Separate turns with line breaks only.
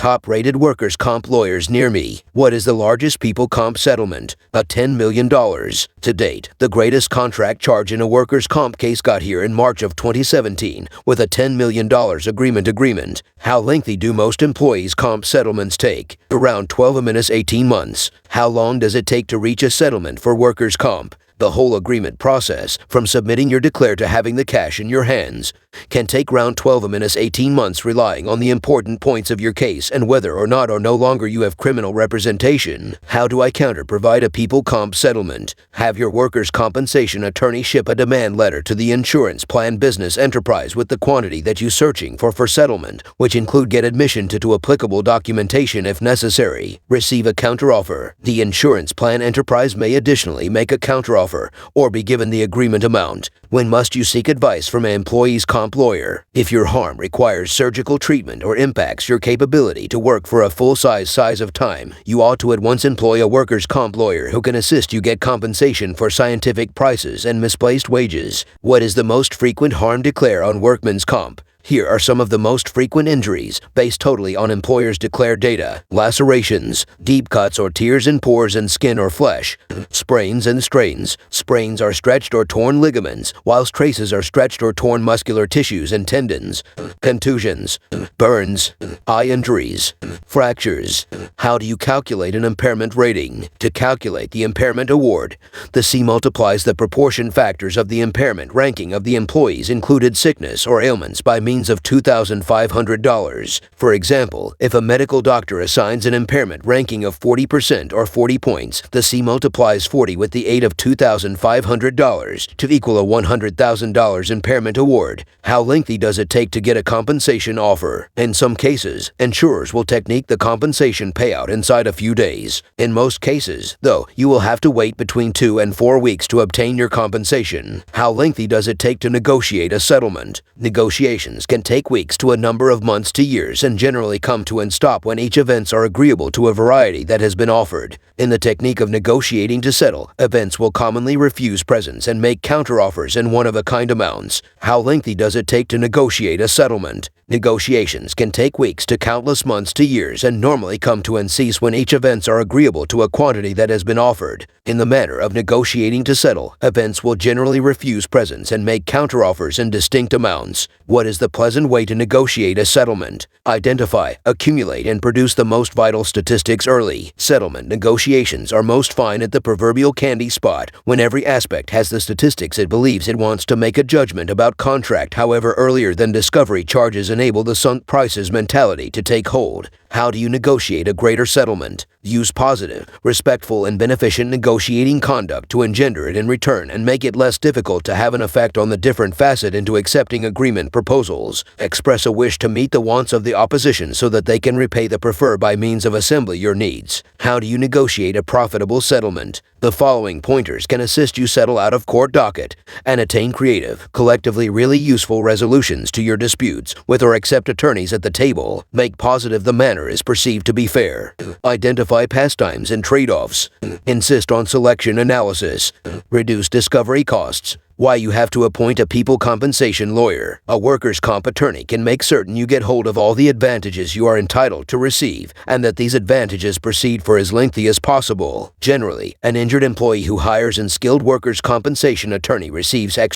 Top-rated workers' comp lawyers near me. What is the largest people comp settlement? A $10 million. To date, the greatest contract charge in a workers' comp case got here in March of 2017 with a $10 million agreement. How lengthy do most employees' comp settlements take? Around 12 minutes 18 months. How long does it take to reach a settlement for workers' comp? The whole agreement process, from submitting your declare to having the cash in your hands, can take around 12 minutes 18 months, relying on the important points of your case and whether or not no longer you have criminal representation. How do I provide a people comp settlement? Have your workers' compensation attorney ship a demand letter to the insurance plan business enterprise with the quantity that you're searching for settlement, which include get admission to applicable documentation if necessary. Receive a counteroffer. The insurance plan enterprise may additionally make a counteroffer or be given the agreement amount. When must you seek advice from an employee's comp lawyer? If your harm requires surgical treatment or impacts your capability to work for a full size of time, you ought to at once employ a workers' comp lawyer who can assist you get compensation for scientific prices and misplaced wages. What is the most frequent harm declare on workman's comp? Here are some of the most frequent injuries, based totally on employers' declared data. Lacerations, deep cuts or tears in pores and skin or flesh, sprains and strains. Sprains are stretched or torn ligaments, whilst traces are stretched or torn muscular tissues and tendons. Contusions, burns, eye injuries, fractures. How do you calculate an impairment rating? To calculate the impairment award, the C multiplies the proportion factors of the impairment ranking of the employee's included sickness or ailments by means of $2,500. For example, if a medical doctor assigns an impairment ranking of 40% or 40 points, the C multiplies 40 with the aid of $2,500 to equal a $100,000 impairment award. How lengthy does it take to get a compensation offer? In some cases, insurers will technique the compensation payout inside a few days. In most cases, though, you will have to wait between 2 and 4 weeks to obtain your compensation. How lengthy does it take to negotiate a settlement? Negotiations can take weeks to a number of months to years and generally come to and stop when each events are agreeable to a variety that has been offered. In the technique of negotiating to settle, events will commonly refuse presents and make counteroffers in one-of-a-kind amounts. How lengthy does it take to negotiate a settlement? Negotiations can take weeks to countless months to years and normally come to and cease when each events are agreeable to a quantity that has been offered. In the manner of negotiating to settle, events will generally refuse presents and make counteroffers in distinct amounts. What is the pleasant way to negotiate a settlement? Identify, accumulate, and produce the most vital statistics early. Settlement negotiations are most fine at the proverbial candy spot, when every aspect has the statistics it believes it wants to make a judgment about contract. However, earlier than discovery charges enable the sunk prices mentality to take hold. How do you negotiate a greater settlement? Use positive, respectful, and beneficent negotiating conduct to engender it in return and make it less difficult to have an effect on the different facet into accepting agreement proposals. Express a wish to meet the wants of the opposition so that they can repay the prefer by means of assembly your needs. How do you negotiate a profitable settlement? The following pointers can assist you settle out of court docket and attain creative, collectively really useful resolutions to your disputes with or accept attorneys at the table. Make positive the manner is perceived to be fair. Identify pastimes and trade-offs. Insist on selection analysis. Reduce discovery costs. Why you have to appoint a people compensation lawyer. A workers' comp attorney can make certain you get hold of all the advantages you are entitled to receive and that these advantages proceed for as lengthy as possible. Generally, an injured employee who hires a skilled workers' compensation attorney receives extra